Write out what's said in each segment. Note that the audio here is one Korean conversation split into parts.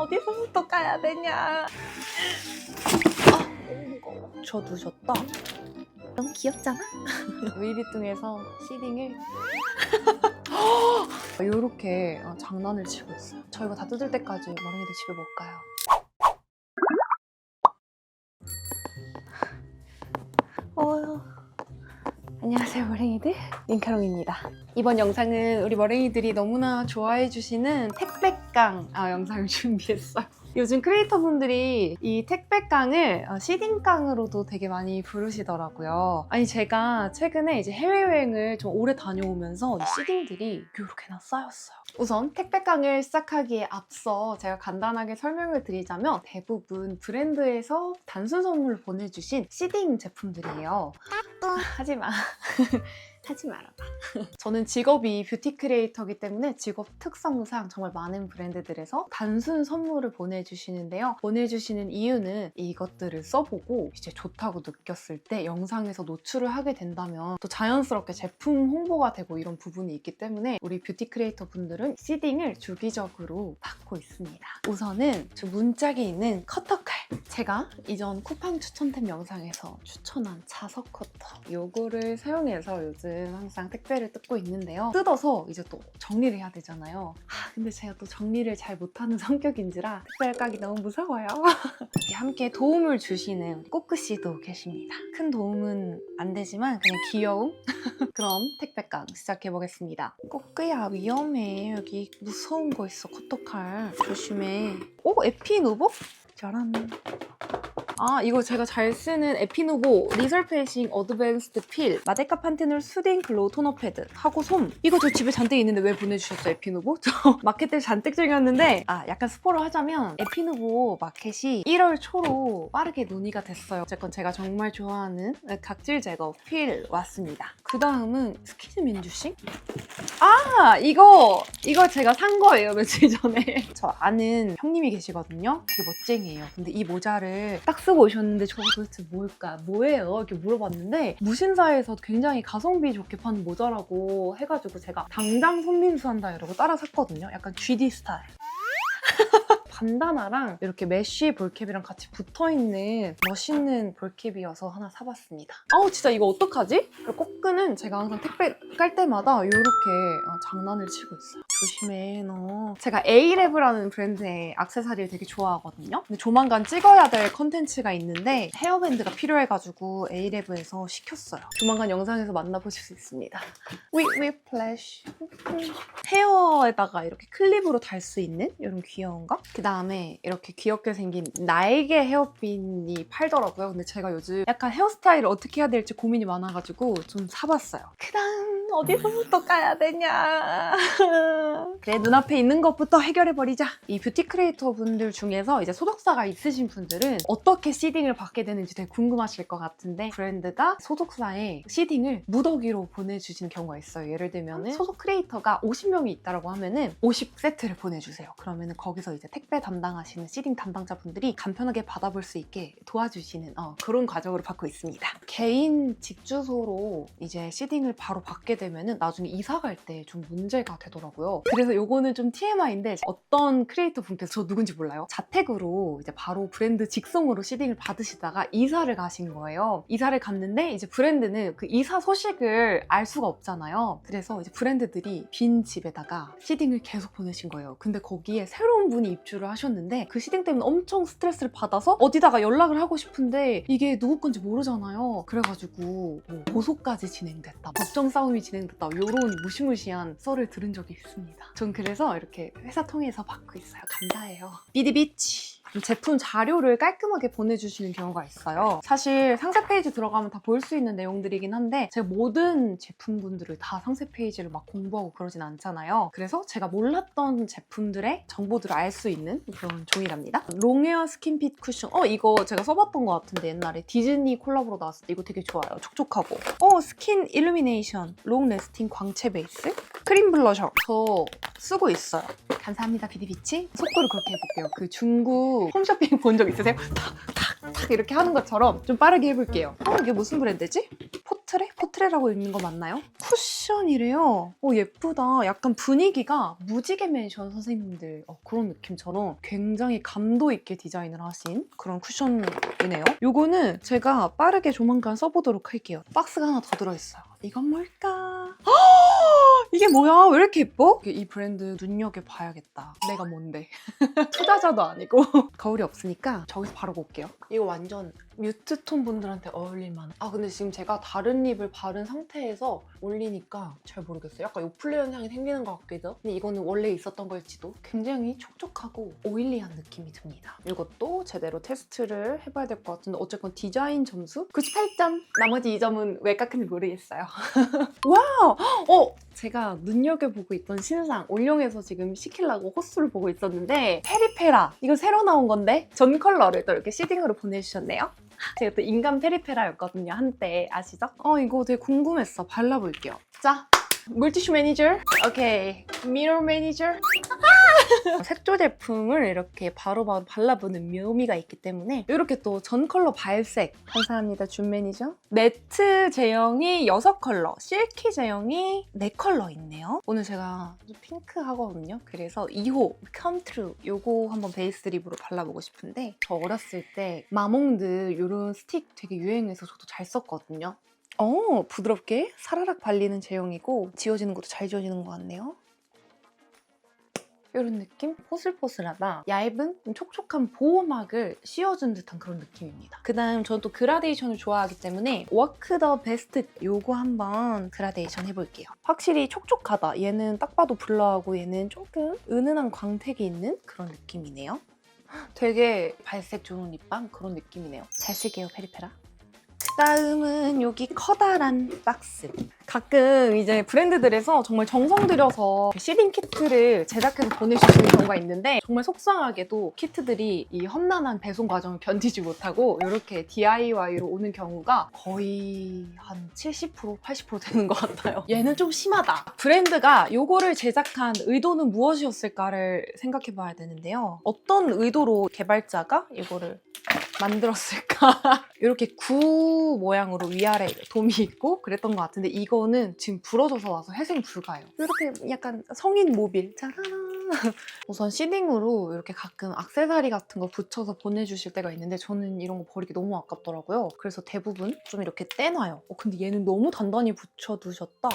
어디서부터 까야 되냐. 너무 무거워. 저 누셨다. 너무 귀엽잖아? 루이비통에서 시딩을 이렇게 장난을 치고 있어요. 저 이거 다 뜯을 때까지 머랭이들 집에 못 가요. 안녕하세요 머랭이들, 링카롱입니다. 이번 영상은 우리 머랭이들이 너무나 좋아해 주시는 택배깡 영상을 준비했어요. 요즘 크리에이터분들이 이 택배깡을 시딩깡으로도 되게 많이 부르시더라고요. 아니 제가 최근에 이제 해외여행을 좀 오래 다녀오면서 이 시딩들이 이렇게나 쌓였어요. 우선 택배깡을 시작하기에 앞서 제가 간단하게 설명을 드리자면 대부분 브랜드에서 단순 선물을 보내주신 시딩 제품들이에요. 하지마. 하지 말아봐. 저는 직업이 뷰티 크리에이터이기 때문에 직업 특성상 정말 많은 브랜드들에서 단순 선물을 보내주시는데요. 보내주시는 이유는 이것들을 써보고 이제 좋다고 느꼈을 때 영상에서 노출을 하게 된다면 또 자연스럽게 제품 홍보가 되고 이런 부분이 있기 때문에 우리 뷰티 크리에이터 분들은 시딩을 주기적으로 받고 있습니다. 우선은 저 문짝에 있는 커터칼. 제가 이전 쿠팡 추천템 영상에서 추천한 자석 커터. 요거를 사용해서 요즘 항상 택배를 뜯고 있는데요. 뜯어서 이제 또 정리를 해야 되잖아요. 근데 제가 또 정리를 잘 못하는 성격인지라 택배를 까기 너무 무서워요. 함께 도움을 주시는 꼬끄씨도 계십니다. 큰 도움은 안 되지만 그냥 귀여움? 그럼 택배깡 시작해보겠습니다. 꼬끄야 위험해. 여기 무서운 거 있어. 커터칼 조심해. 오! 에피누보? 짜란. 이거 제가 잘 쓰는 에피누보 리설페이싱 어드밴스드 필 마데카 판테놀 수딩 글로우 토너 패드 하고 솜. 이거 저 집에 잔뜩 있는데 왜 보내주셨어요, 에피누보? 저 마켓 때 잔뜩 즐겼는데 약간 스포를 하자면 에피누보 마켓이 1월 초로 빠르게 논의가 됐어요. 어쨌건 제가 정말 좋아하는 각질 제거 필 왔습니다. 그 다음은 스키즈 민주싱? 이거 제가 산 거예요, 며칠 전에. 저 아는 형님이 계시거든요. 되게 멋쟁이에요. 근데 이 모자를 딱 쓰고 오셨는데 저거 도대체 뭘까? 뭐예요? 이렇게 물어봤는데 무신사에서 굉장히 가성비 좋게 파는 모자라고 해가지고 제가 당장 손민수 한다 이러고 따라 샀거든요. 약간 GD 스타일. 반다나랑 이렇게 메쉬 볼캡이랑 같이 붙어있는 멋있는 볼캡이어서 하나 사봤습니다. 진짜 이거 어떡하지? 꼬끄는 제가 항상 택배 깔 때마다 이렇게 장난을 치고 있어요. 조심해 너. 제가 에이랩이라는 브랜드의 액세서리를 되게 좋아하거든요. 근데 조만간 찍어야 될 컨텐츠가 있는데 헤어밴드가 필요해가지고 에이랩에서 시켰어요. 조만간 영상에서 만나보실 수 있습니다. 위플래시. 헤어에다가 이렇게 클립으로 달 수 있는 이런 귀여운 거. 그 다음에 이렇게 귀엽게 생긴 날개 헤어핀이 팔더라고요. 근데 제가 요즘 약간 헤어스타일을 어떻게 해야 될지 고민이 많아가지고 좀 사봤어요. 그다음 어디서부터 까야 되냐. 그래, 눈앞에 있는 것부터 해결해버리자. 이 뷰티 크리에이터 분들 중에서 이제 소속사가 있으신 분들은 어떻게 시딩을 받게 되는지 되게 궁금하실 것 같은데 브랜드가 소속사에 시딩을 무더기로 보내주시는 경우가 있어요. 예를 들면 소속 크리에이터가 50명이 있다고 하면은 50세트를 보내주세요. 그러면은 거기서 이제 택배 담당하시는 시딩 담당자분들이 간편하게 받아볼 수 있게 도와주시는 그런 과정으로 받고 있습니다. 개인 집 주소로 이제 시딩을 바로 받게 되면은 나중에 이사 갈 때 좀 문제가 되더라고요. 그래서 요거는 좀 TMI인데 어떤 크리에이터 분께서 저 누군지 몰라요. 자택으로 이제 바로 브랜드 직송으로 시딩을 받으시다가 이사를 가신 거예요. 이사를 갔는데 이제 브랜드는 그 이사 소식을 알 수가 없잖아요. 그래서 이제 브랜드들이 빈 집에다가 시딩을 계속 보내신 거예요. 근데 거기에 새로운 분이 입주를 하셨는데 그 시딩 때문에 엄청 스트레스를 받아서 어디다가 연락을 하고 싶은데 이게 누구 건지 모르잖아요. 그래가지고 고소까지 진행됐다, 법정 싸움이 진행됐다, 이런 무시무시한 썰을 들은 적이 있습니다. 전 그래서 이렇게 회사 통해서 받고 있어요. 감사해요. 비디비치. 제품 자료를 깔끔하게 보내주시는 경우가 있어요. 사실 상세 페이지 들어가면 다 볼 수 있는 내용들이긴 한데 제가 모든 제품군들을 다 상세 페이지를 막 공부하고 그러진 않잖아요. 그래서 제가 몰랐던 제품들의 정보들을 알 수 있는 그런 종이랍니다. 롱웨어 스킨핏 쿠션. 이거 제가 써봤던 것 같은데 옛날에 디즈니 콜라보로 나왔을 때 이거 되게 좋아요. 촉촉하고. 스킨 일루미네이션 롱 레스팅 광채 베이스. 크림 블러셔. 저 쓰고 있어요. 감사합니다 비디비치. 속도를 그렇게 해볼게요. 그 중국 홈쇼핑 본 적 있으세요? 탁 이렇게 하는 것처럼 좀 빠르게 해볼게요. 이게 무슨 브랜드지? 포트레? 포트레라고 읽는 거 맞나요? 쿠션이래요. 예쁘다. 약간 분위기가 무지개 맨션 선생님들 그런 느낌처럼 굉장히 감도 있게 디자인을 하신 그런 쿠션이네요. 요거는 제가 빠르게 조만간 써보도록 할게요. 박스가 하나 더 들어있어요. 이건 뭘까? 이게 뭐야? 왜 이렇게 예뻐? 이 브랜드 눈여겨봐야겠다. 내가 뭔데? 투자자도 아니고. 거울이 없으니까 저기서 바르고 올게요. 이거 완전 뮤트톤 분들한테 어울릴만한. 근데 지금 제가 다른 립을 바른 상태에서 올리니까 잘 모르겠어요. 약간 요플레 현상이 생기는 것 같기도. 근데 이거는 원래 있었던 걸지도. 굉장히 촉촉하고 오일리한 느낌이 듭니다. 이것도 제대로 테스트를 해봐야 될 것 같은데 어쨌건 디자인 점수 98점. 나머지 2점은 왜 깎은지 모르겠어요. 와우! 제가 눈여겨보고 있던 신상 올영에서 지금 시키려고 호수를 보고 있었는데 페리페라 이거 새로 나온 건데 전 컬러를 또 이렇게 시딩으로 보내주셨네요. 제가 또 인간 페리페라였거든요 한때 아시죠? 이거 되게 궁금했어. 발라볼게요. 자, 물티슈 매니저 오케이, 미러 매니저 색조 제품을 이렇게 바로바로 발라보는 묘미가 있기 때문에 이렇게 또 전 컬러 발색 감사합니다 준 매니저. 매트 제형이 6컬러, 실키 제형이 4컬러 있네요. 오늘 제가 핑크 하거든요. 그래서 2호 Come True 요거 한번 베이스 립으로 발라보고 싶은데 저 어렸을 때 마몽드 이런 스틱 되게 유행해서 저도 잘 썼거든요. 부드럽게 사라락 발리는 제형이고 지워지는 것도 잘 지워지는 것 같네요. 이런 느낌? 포슬포슬하다 얇은 촉촉한 보호막을 씌워준 듯한 그런 느낌입니다. 그 다음 저는 또 그라데이션을 좋아하기 때문에 워크 더 베스트 요거 한번 그라데이션 해볼게요. 확실히 촉촉하다. 얘는 딱 봐도 블러하고 얘는 조금 은은한 광택이 있는 그런 느낌이네요. 되게 발색 좋은 립밤 그런 느낌이네요. 잘 쓸게요 페리페라. 다음은 여기 커다란 박스. 가끔 이제 브랜드들에서 정말 정성 들여서 시딩 키트를 제작해서 보내주시는 경우가 있는데 정말 속상하게도 키트들이 이 험난한 배송 과정을 견디지 못하고 이렇게 DIY로 오는 경우가 거의 한 70%, 80% 되는 것 같아요. 얘는 좀 심하다. 브랜드가 이거를 제작한 의도는 무엇이었을까를 생각해 봐야 되는데요. 어떤 의도로 개발자가 이거를 만들었을까? 이렇게 구 모양으로 위아래 돔이 있고 그랬던 것 같은데 이거는 지금 부러져서 와서 회생 불가예요. 이렇게 약간 성인 모빌 짜란. 우선 시딩으로 이렇게 가끔 액세서리 같은 거 붙여서 보내주실 때가 있는데 저는 이런 거 버리기 너무 아깝더라고요. 그래서 대부분 좀 이렇게 떼놔요. 근데 얘는 너무 단단히 붙여두셨다.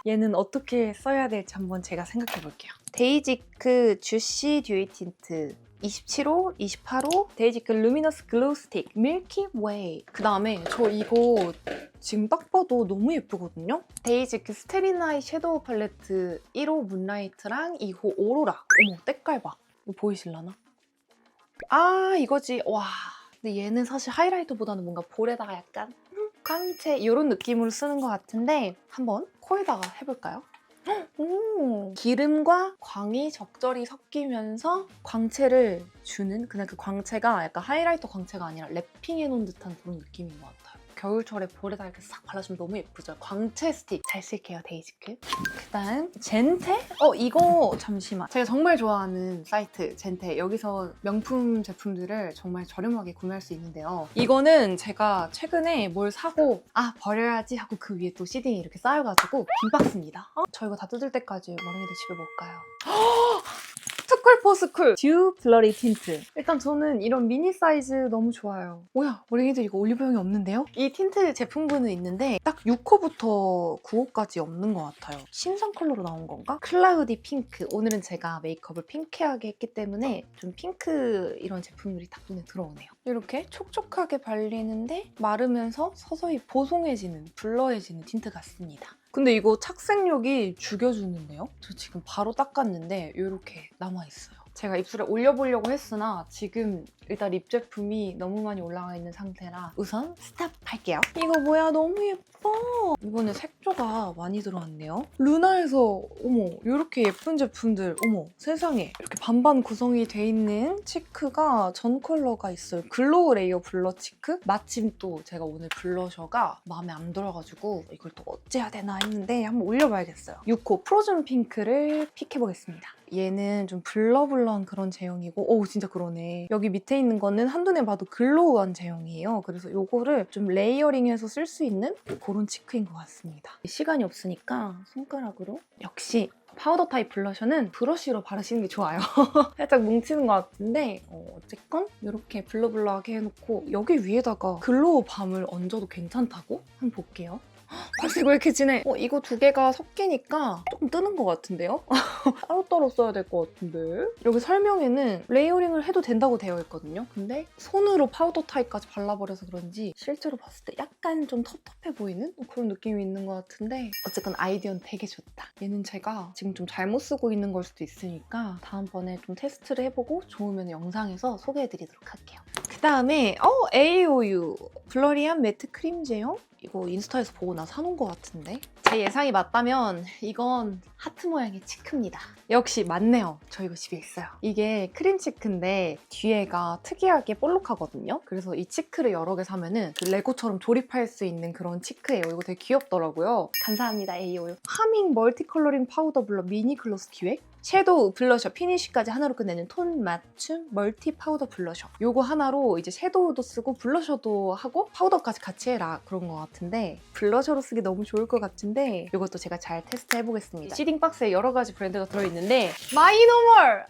얘는 어떻게 써야 될지 한번 제가 생각해 볼게요. 데이지크 주시 듀이 틴트 27호, 28호, 데이지크 루미너스 글로우 스틱, 밀키웨이. 그 다음에 저 이거 지금 딱 봐도 너무 예쁘거든요? 데이지크 스테리나이 섀도우 팔레트 1호 문라이트랑 2호 오로라. 어머, 때깔 봐. 이거 보이실라나? 이거지. 와. 근데 얘는 사실 하이라이터보다는 뭔가 볼에다가 약간 광채 이런 느낌으로 쓰는 것 같은데 한번 코에다가 해볼까요? 기름과 광이 적절히 섞이면서 광채를 주는 그냥 그 광채가 약간 하이라이터 광채가 아니라 랩핑해놓은 듯한 그런 느낌인 것 같아요. 겨울철에 볼에다 이렇게 싹 발라주면 너무 예쁘죠? 광채 스틱 잘 쓸게요, 데이지크. 그다음 젠테? 이거 잠시만. 제가 정말 좋아하는 사이트 젠테. 여기서 명품 제품들을 정말 저렴하게 구매할 수 있는데요. 이거는 제가 최근에 뭘 사고 버려야지 하고 그 위에 또 시딩이 이렇게 쌓여가지고 빈 박스입니다. 저 이거 다 뜯을 때까지 머랭이들 집에 못 가요. 투쿨포스쿨 듀 블러리 틴트. 일단 저는 이런 미니 사이즈 너무 좋아요. 뭐야, 머랭이들 이거 올리브영이 없는데요? 이 틴트 제품군은 있는데 딱 6호부터 9호까지 없는 것 같아요. 신상 컬러로 나온 건가? 클라우디 핑크. 오늘은 제가 메이크업을 핑크하게 했기 때문에 좀 핑크 이런 제품들이 딱 눈에 들어오네요. 이렇게 촉촉하게 발리는데 마르면서 서서히 보송해지는, 블러해지는 틴트 같습니다. 근데 이거 착색력이 죽여주는데요? 저 지금 바로 닦았는데 이렇게 남아있어요. 제가 입술에 올려보려고 했으나 지금 일단 립 제품이 너무 많이 올라가 있는 상태라 우선 스탑할게요. 이거 뭐야, 너무 예뻐. 이번에 색조가 많이 들어왔네요. 루나에서 어머 이렇게 예쁜 제품들, 어머 세상에 이렇게 반반 구성이 돼 있는 치크가 전 컬러가 있어요. 글로우 레이어 블러 치크? 마침 또 제가 오늘 블러셔가 마음에 안 들어가지고 이걸 또 어찌해야 되나 했는데 한번 올려봐야겠어요. 6호 프로즌 핑크를 픽해보겠습니다. 얘는 좀 블러블러한 그런 제형이고 오 진짜 그러네. 여기 밑에 있는 거는 한눈에 봐도 글로우한 제형이에요. 그래서 요거를 좀 레이어링해서 쓸 수 있는 그런 치크인 것 같습니다. 시간이 없으니까 손가락으로 역시 파우더 타입 블러셔는 브러쉬로 바르시는 게 좋아요. 살짝 뭉치는 것 같은데 어쨌건 이렇게 블러블러하게 해놓고 여기 위에다가 글로우 밤을 얹어도 괜찮다고? 한번 볼게요. 발색 왜 이렇게 진해? 이거 두 개가 섞이니까 조금 뜨는 것 같은데요? 따로따로 써야 될 것 같은데? 여기 설명에는 레이어링을 해도 된다고 되어 있거든요. 근데 손으로 파우더 타입까지 발라버려서 그런지 실제로 봤을 때 약간 좀 텁텁해 보이는 그런 느낌이 있는 것 같은데 어쨌건 아이디어는 되게 좋다. 얘는 제가 지금 좀 잘못 쓰고 있는 걸 수도 있으니까 다음번에 좀 테스트를 해보고 좋으면 영상에서 소개해드리도록 할게요. 그 다음에 AOU 블러리한 매트 크림 제형? 이거 인스타에서 보고 나 사놓은 것 같은데? 제 예상이 맞다면 이건 하트 모양의 치크입니다. 역시 맞네요. 저 이거 집에 있어요. 이게 크림 치크인데 뒤에가 특이하게 볼록하거든요. 그래서 이 치크를 여러 개 사면은 그 레고처럼 조립할 수 있는 그런 치크예요. 이거 되게 귀엽더라고요. 감사합니다, AOU. 하밍 멀티 컬러링 파우더 블러 미니 글로스 기획. 섀도우, 블러셔, 피니쉬까지 하나로 끝내는 톤 맞춤 멀티 파우더 블러셔. 요거 하나로 이제 섀도우도 쓰고 블러셔도 하고 파우더까지 같이 해라 그런 것 같은데 블러셔로 쓰기 너무 좋을 것 같은데 이것도 제가 잘 테스트 해보겠습니다. 시딩 박스에 여러 가지 브랜드가 들어있는데 마이노멀!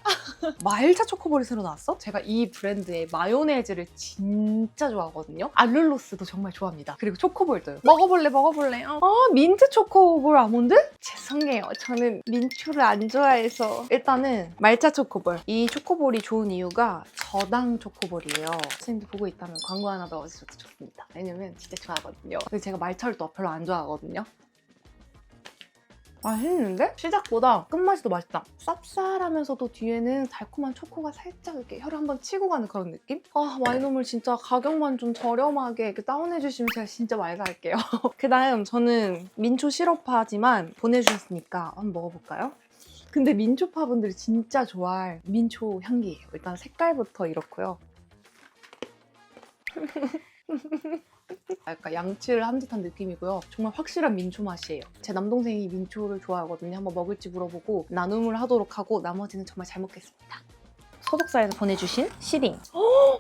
말차 초코볼이 새로 나왔어? 제가 이 브랜드의 마요네즈를 진짜 좋아하거든요. 알룰로스도 정말 좋아합니다. 그리고 초코볼도요. 먹어볼래? 민트 초코볼 아몬드? 죄송해요. 저는 민초를 안 좋아해서 일단은 말차 초코볼. 이 초코볼이 좋은 이유가 저당 초코볼이에요. 선생님들 보고 있다면 광고 하나 넣어주셔도 좋습니다. 왜냐면 진짜 좋아하거든요. 근데 제가 말차를 또 별로 안 좋아하거든요. 맛있는데? 시작보다 끝맛이 더 맛있다. 쌉쌀하면서도 뒤에는 달콤한 초코가 살짝 이렇게 혀를 한번 치고 가는 그런 느낌? 마이노멀 진짜 가격만 좀 저렴하게 이렇게 다운해주시면 제가 진짜 많이 살게요. 그 다음 저는 민초 시럽파지만 보내주셨으니까 한번 먹어볼까요? 근데 민초파 분들이 진짜 좋아할 민초 향기예요. 일단 색깔부터 이렇고요. 약간 양치를 한 듯한 느낌이고요. 정말 확실한 민초 맛이에요. 제 남동생이 민초를 좋아하거든요. 한번 먹을지 물어보고 나눔을 하도록 하고 나머지는 정말 잘 먹겠습니다. 소속사에서 보내주신 시딩.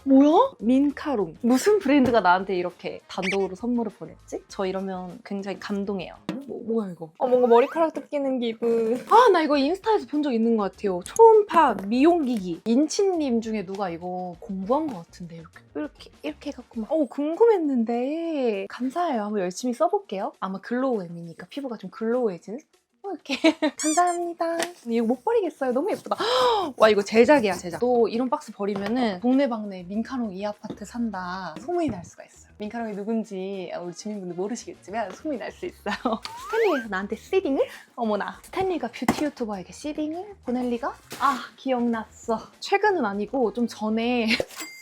뭐야? 민카롱. 무슨 브랜드가 나한테 이렇게 단독으로 선물을 보냈지? 저 이러면 굉장히 감동해요. 뭐야 이거? 뭔가 머리카락 뜯기는 기분. 나 이거 인스타에서 본 적 있는 것 같아요. 초음파 미용기기. 인치님 중에 누가 이거 공부한 것 같은데 이렇게 해갖고 막 궁금했는데 감사해요. 한번 열심히 써볼게요. 아마 글로우엠이니까 피부가 좀 글로우해지는? 이렇게 감사합니다. 이거 못 버리겠어요. 너무 예쁘다. 와 이거 제작이야 제작. 또 이런 박스 버리면은 동네방네 민카롱 이 아파트 산다 소문이 날 수가 있어요. 민카롱이 누군지 우리 주민분들 모르시겠지만 소문이 날 수 있어요. 스탠리에서 나한테 시딩을? 어머나. 스탠리가 뷰티 유튜버에게 시딩을 보낼 리가? 기억났어. 최근은 아니고 좀 전에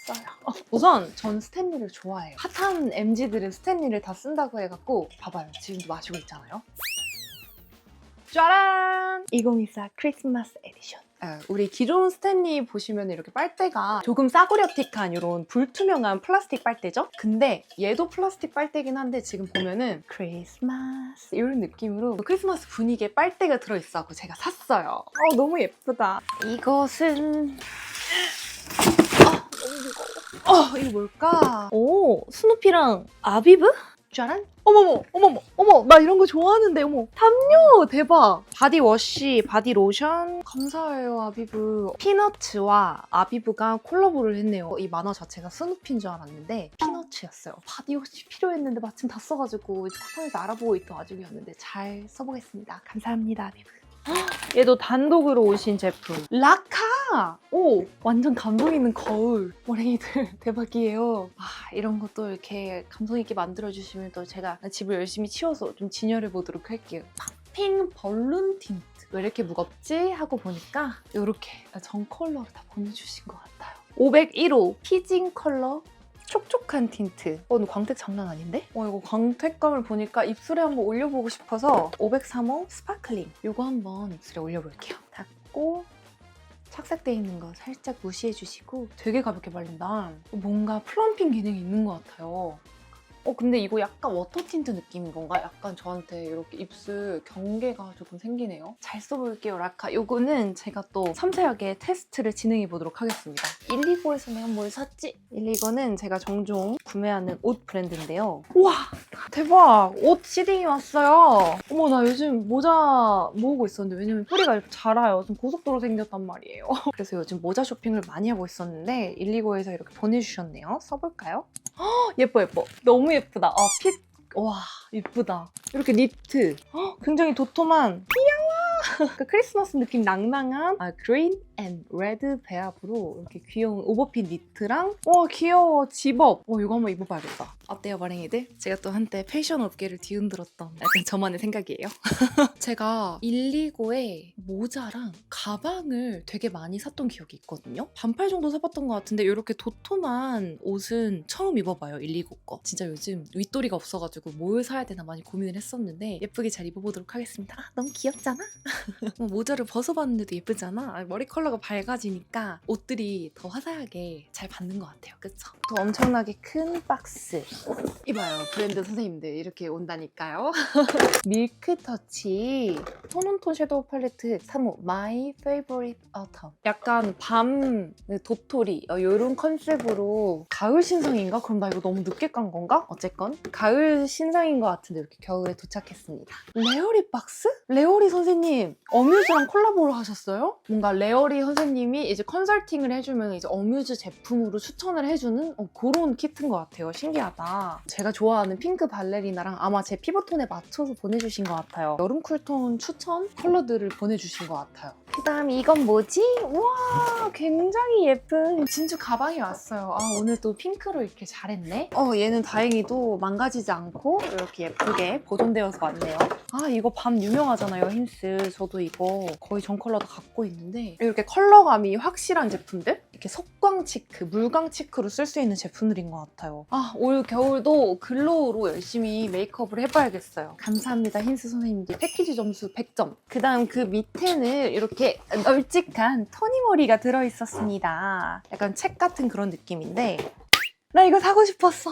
샀어요. 우선 전 스탠리를 좋아해요. 핫한 MZ들은 스탠리를 다 쓴다고 해갖고 봐봐요. 지금도 마시고 있잖아요. 짜란! 2024 크리스마스 에디션. 우리 기존 스탠리 보시면 이렇게 빨대가 조금 싸구려틱한 이런 불투명한 플라스틱 빨대죠? 근데 얘도 플라스틱 빨대긴 한데 지금 보면은 크리스마스 이런 느낌으로 크리스마스 분위기의 빨대가 들어있어 하고 제가 샀어요. 너무 예쁘다. 이것은 너무 무거워. 이거 뭘까? 스누피랑 아비브? 짜란? 어머, 나 이런 거 좋아하는데, 어머. 담요! 대박! 바디워시, 바디로션. 감사해요, 아비브. 피너츠와 아비브가 콜라보를 했네요. 이 만화 자체가 스누피인 줄 알았는데 피너츠였어요. 바디워시 필요했는데 마침 다 써가지고 이제 쿠팡에서 알아보고 있던 와중이었는데 잘 써보겠습니다. 감사합니다, 아비브. 얘도 단독으로 오신 제품. 라카! 완전 감동 있는 거울. 머랭이들 대박이에요. 이런 것도 이렇게 감성 있게 만들어주시면 또 제가 집을 열심히 치워서 좀 진열해 보도록 할게요. 팝핑 벌룬 틴트. 왜 이렇게 무겁지? 하고 보니까 이렇게 전 컬러를 다 보내주신 것 같아요. 501호 피징 컬러. 촉촉한 틴트. 근데 광택 장난 아닌데? 이거 광택감을 보니까 입술에 한번 올려보고 싶어서 503호 스파클링. 이거 한번 입술에 올려볼게요. 닦고 착색돼 있는 거 살짝 무시해주시고 되게 가볍게 발린다. 뭔가 플럼핑 기능이 있는 것 같아요. 근데 이거 약간 워터 틴트 느낌인 건가? 약간 저한테 이렇게 입술 경계가 조금 생기네요. 잘 써볼게요, 라카. 요거는 제가 또 섬세하게 테스트를 진행해 보도록 하겠습니다. 129에서 내가 뭘 샀지? 129는 제가 종종 구매하는 옷 브랜드인데요. 우와! 대박! 옷 시딩이 왔어요. 어머, 나 요즘 모자 모으고 있었는데 왜냐면 뿌리가 이렇게 자라요. 좀 고속도로 생겼단 말이에요. 그래서 요즘 모자 쇼핑을 많이 하고 있었는데 129에서 이렇게 보내주셨네요. 써볼까요? 예뻐 예뻐. 너무 예쁘다. 핏. 와, 예쁘다. 이렇게 니트. 굉장히 도톰한 그 크리스마스 느낌 낭낭한 그린 앤 레드 배합으로 이렇게 귀여운 오버핏 니트랑 와 귀여워 집업. 이거 한번 입어봐야겠다. 어때요 머랭이들? 제가 또 한때 패션 업계를 뒤흔들었던 약간 저만의 생각이에요. 제가 129에 모자랑 가방을 되게 많이 샀던 기억이 있거든요. 반팔 정도 사봤던 것 같은데 이렇게 도톰한 옷은 처음 입어봐요. 129 거. 진짜 요즘 윗도리가 없어가지고 뭘 사야 되나 많이 고민을 했었는데 예쁘게 잘 입어보도록 하겠습니다. 너무 귀엽잖아? 모자를 벗어봤는데도 예쁘잖아? 머리 컬러가 밝아지니까 옷들이 더 화사하게 잘 받는 것 같아요. 그쵸? 또 엄청나게 큰 박스. 이봐요. 브랜드 선생님들 이렇게 온다니까요. 밀크터치 톤온톤 섀도우 팔레트 3호 My Favorite Autumn. 약간 밤 도토리 이런 컨셉으로 가을 신상인가? 그럼 나 이거 너무 늦게 깐 건가? 어쨌건 가을 신상인 것 같은데 이렇게 겨울에 도착했습니다. 레어리 박스? 레어리 선생님 어뮤즈랑 콜라보를 하셨어요? 뭔가 레어리 선생님이 이제 컨설팅을 해주면 이제 어뮤즈 제품으로 추천을 해주는 그런 키트인 것 같아요. 신기하다. 제가 좋아하는 핑크 발레리나랑 아마 제 피부톤에 맞춰서 보내주신 것 같아요. 여름 쿨톤 추천 컬러들을 보내주신 것 같아요. 그 다음 이건 뭐지? 우와 굉장히 예쁜 진주 가방이 왔어요. 오늘 또 핑크로 이렇게 잘했네. 얘는 다행히도 망가지지 않고 이렇게 예쁘게 보존되어서 왔네요. 이거 밤 유명하잖아요, 힌스. 저도 이거 거의 전 컬러 다 갖고 있는데 이렇게 컬러감이 확실한 제품들? 이렇게 속광 치크, 물광 치크로 쓸 수 있는 제품들인 것 같아요. 올 겨울도 글로우로 열심히 메이크업을 해봐야겠어요. 감사합니다, 힌스 선생님들. 패키지 점수 100점. 그 다음 그 밑에는 이렇게 널찍한 토니모리가 들어있었습니다. 약간 책 같은 그런 느낌인데 나 이거 사고 싶었어.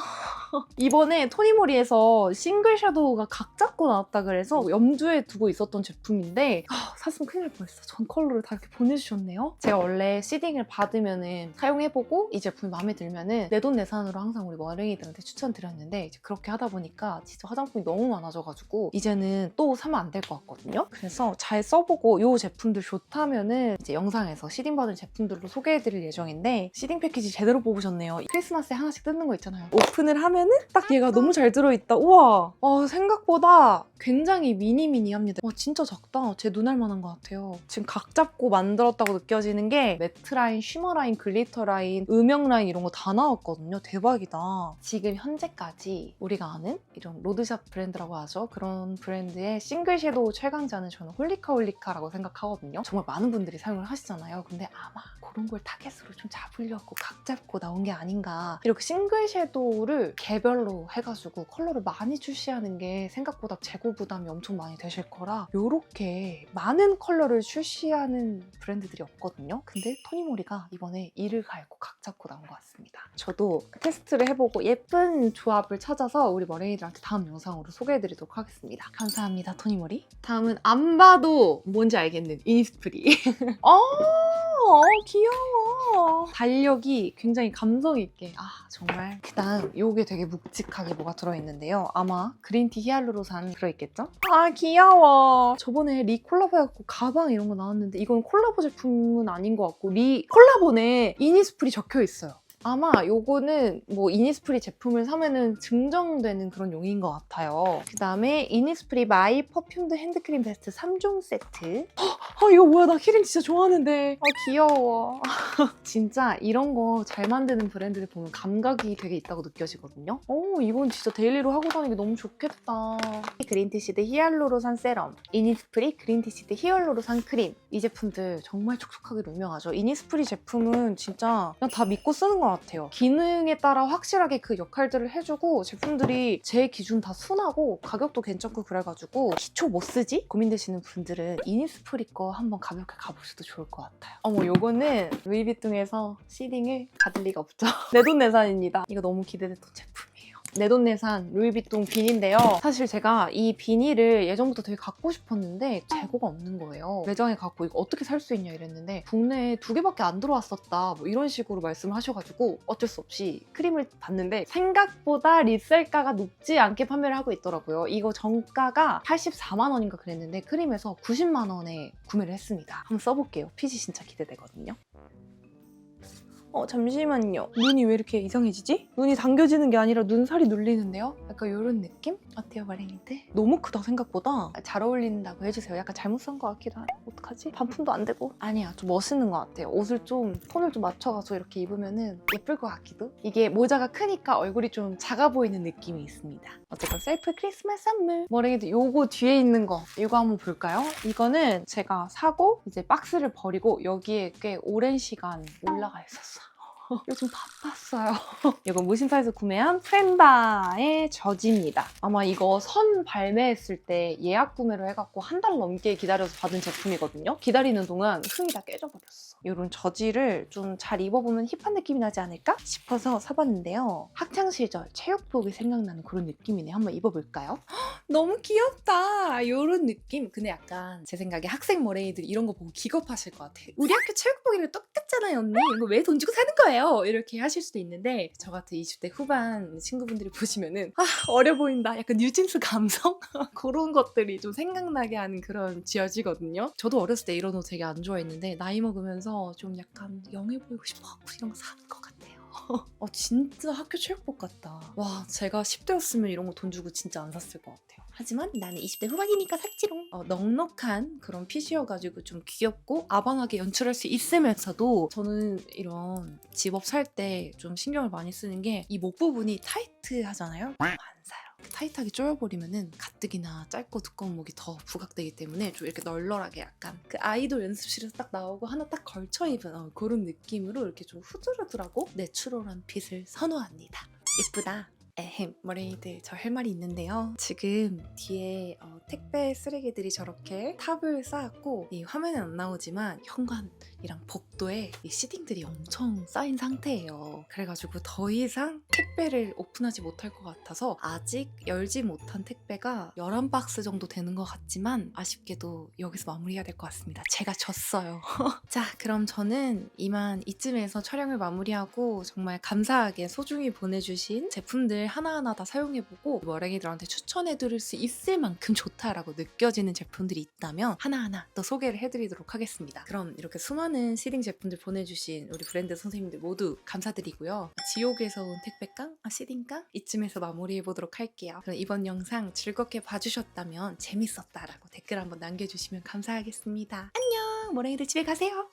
이번에 토니모리에서 싱글 섀도우가 각 잡고 나왔다 그래서 염두에 두고 있었던 제품인데 샀으면 큰일 날 뻔했어. 전 컬러를 다 이렇게 보내주셨네요. 제가 원래 시딩을 받으면은 사용해보고 이 제품이 마음에 들면은 내돈내산으로 항상 우리 머랭이들한테 추천드렸는데 이제 그렇게 하다 보니까 진짜 화장품이 너무 많아져가지고 이제는 또 사면 안 될 것 같거든요. 그래서 잘 써보고 이 제품들 좋다면은 이제 영상에서 시딩 받은 제품들로 소개해드릴 예정인데 시딩 패키지 제대로 뽑으셨네요. 크리스마스에 하나씩 뜯는 거 있잖아요. 오픈을 하면은 딱 얘가 너무 잘 들어있다. 우와! 생각보다 굉장히 미니미니합니다. 진짜 작다. 제 눈알 만한 것 같아요. 지금 각 잡고 만들었다고 느껴지는 게 매트 라인, 쉬머 라인, 글리터 라인, 음영 라인 이런 거 다 나왔거든요. 대박이다. 지금 현재까지 우리가 아는 이런 로드샵 브랜드라고 하죠. 그런 브랜드의 싱글 섀도우 최강자는 저는 홀리카홀리카라고 생각하거든요. 정말 많은 분들이 사용을 하시잖아요. 근데 아마 그런 걸 타겟으로 좀 잡으려고 각 잡고 나온 게 아닌가. 이렇게 싱글 섀도우를 개별로 해가지고 컬러를 많이 출시하는 게 생각보다 재고 부담이 엄청 많이 되실 거라 이렇게 많은 컬러를 출시하는 브랜드들이 없거든요. 근데 토니모리가 이번에 이를 갈고 각 잡고 나온 것 같습니다. 저도 테스트를 해보고 예쁜 조합을 찾아서 우리 머랭이들한테 다음 영상으로 소개해드리도록 하겠습니다. 감사합니다, 토니모리. 다음은 안 봐도 뭔지 알겠는 이니스프리. 귀여워. 달력이 굉장히 감성 있게. 정말. 그 다음 요게 되게 묵직하게 뭐가 들어있는데요. 아마 그린티 히알루론산 들어있겠죠? 귀여워. 저번에 리 콜라보 해갖고 가방 이런 거 나왔는데 이건 콜라보 제품은 아닌 것 같고 리 콜라보네 이니스프리 적혀있어요. 아마 요거는 뭐 이니스프리 제품을 사면은 증정되는 그런 용인 것 같아요. 그 다음에 이니스프리 마이 퍼퓸드 핸드크림 베스트 3종 세트. 이거 뭐야, 나 키링 진짜 좋아하는데. 귀여워. 진짜 이런 거 잘 만드는 브랜드를 보면 감각이 되게 있다고 느껴지거든요. 이건 진짜 데일리로 하고 다니기 너무 좋겠다. 그린티시드 히알루론산 세럼, 이니스프리 그린티시드 히알루론산 크림. 이 제품들 정말 촉촉하기로 유명하죠. 이니스프리 제품은 진짜 그냥 다 믿고 쓰는 것 같아요. 기능에 따라 확실하게 그 역할들을 해주고 제품들이 제 기준 다 순하고 가격도 괜찮고 그래가지고 기초 뭐 쓰지? 고민되시는 분들은 이니스프리 거 한번 가볍게 가보셔도 좋을 것 같아요. 요거는 루이비통에서 시딩을 받을 리가 없죠. 내돈내산입니다. 이거 너무 기대됐던 제품이에요. 내돈내산 루이비통 비니인데요. 사실 제가 이 비니를 예전부터 되게 갖고 싶었는데 재고가 없는 거예요. 매장에 갖고 이거 어떻게 살 수 있냐 이랬는데 국내에 2개밖에 안 들어왔었다 뭐 이런 식으로 말씀을 하셔가지고 어쩔 수 없이 크림을 봤는데 생각보다 리셀가가 높지 않게 판매를 하고 있더라고요. 이거 정가가 84만 원인가 그랬는데 크림에서 90만 원에 구매를 했습니다. 한번 써볼게요. 핏이 진짜 기대되거든요. 잠시만요. 눈이 왜 이렇게 이상해지지? 눈이 당겨지는 게 아니라 눈살이 눌리는데요? 약간 이런 느낌? 어때요, 마랭이들? 너무 크다, 생각보다. 잘 어울린다고 해주세요. 약간 잘못 산 것 같기도 하네. 어떡하지? 반품도 안 되고. 아니야, 좀 멋있는 것 같아요. 옷을 좀 톤을 좀 맞춰가지고 이렇게 입으면은 예쁠 것 같기도? 이게 모자가 크니까 얼굴이 좀 작아 보이는 느낌이 있습니다. 어쨌든 셀프 크리스마스 선물. 마랭이들 요거 뒤에 있는 거 이거 한번 볼까요? 이거는 제가 사고 이제 박스를 버리고 여기에 꽤 오랜 시간 올라가 있었어. 요즘 바빴어요. 이거 무신사에서 구매한 프렌다의 저지입니다. 아마 이거 선 발매했을 때 예약 구매로 해갖고 한 달 넘게 기다려서 받은 제품이거든요. 기다리는 동안 흥이 다 깨져버렸어. 이런 저지를 좀 잘 입어보면 힙한 느낌이 나지 않을까 싶어서 사봤는데요. 학창시절 체육복이 생각나는 그런 느낌이네. 한번 입어볼까요? 너무 귀엽다. 이런 느낌. 근데 약간 제 생각에 학생 머레이들 이런 거 보고 기겁하실 것 같아. 우리 학교 체육복이랑 똑같잖아요, 언니. 이거 왜 돈 주고 사는 거예요? 이렇게 하실 수도 있는데 저 같은 20대 후반 친구분들이 보시면은 어려 보인다. 약간 뉴진스 감성? 그런 것들이 좀 생각나게 하는 그런 지어지거든요. 저도 어렸을 때 이런 옷 되게 안 좋아했는데 나이 먹으면서 좀 약간 영해 보이고 싶어갖고 이런 거 사는 것 같아요. 진짜 학교 체육복 같다. 와, 제가 10대였으면 이런 거 돈 주고 진짜 안 샀을 것 같아요. 하지만 나는 20대 후반이니까 샀지롱. 넉넉한 그런 핏이어가지고 좀 귀엽고 아방하게 연출할 수 있으면서도 저는 이런 집업 살 때 좀 신경을 많이 쓰는 게 이 목 부분이 타이트하잖아요? 안 사요. 타이트하게 조여버리면은 가뜩이나 짧고 두꺼운 목이 더 부각되기 때문에 좀 이렇게 널널하게 약간 그 아이돌 연습실에서 딱 나오고 하나 딱 걸쳐 입은 그런 느낌으로 이렇게 좀 후드르드하고 내추럴한 핏을 선호합니다. 예쁘다. 에헴, 머레이들 저 할 말이 있는데요. 지금 뒤에 택배 쓰레기들이 저렇게 탑을 쌓았고 이 화면에 안 나오지만 현관이랑 복도에 이 시딩들이 엄청 쌓인 상태예요. 그래가지고 더 이상 택배를 오픈하지 못할 것 같아서 아직 열지 못한 택배가 11박스 정도 되는 것 같지만 아쉽게도 여기서 마무리해야 될 것 같습니다. 제가 졌어요. 자, 그럼 저는 이만 이쯤에서 촬영을 마무리하고 정말 감사하게 소중히 보내주신 제품들 하나하나 다 사용해보고 머랭이들한테 추천해드릴 수 있을 만큼 좋다라고 느껴지는 제품들이 있다면 하나하나 또 소개를 해드리도록 하겠습니다. 그럼 이렇게 수많은 시딩 제품들 보내주신 우리 브랜드 선생님들 모두 감사드리고요. 지옥에서 온 택배깡? 시딩깡? 이쯤에서 마무리해보도록 할게요. 그럼 이번 영상 즐겁게 봐주셨다면 재밌었다라고 댓글 한번 남겨주시면 감사하겠습니다. 안녕! 머랭이들 집에 가세요!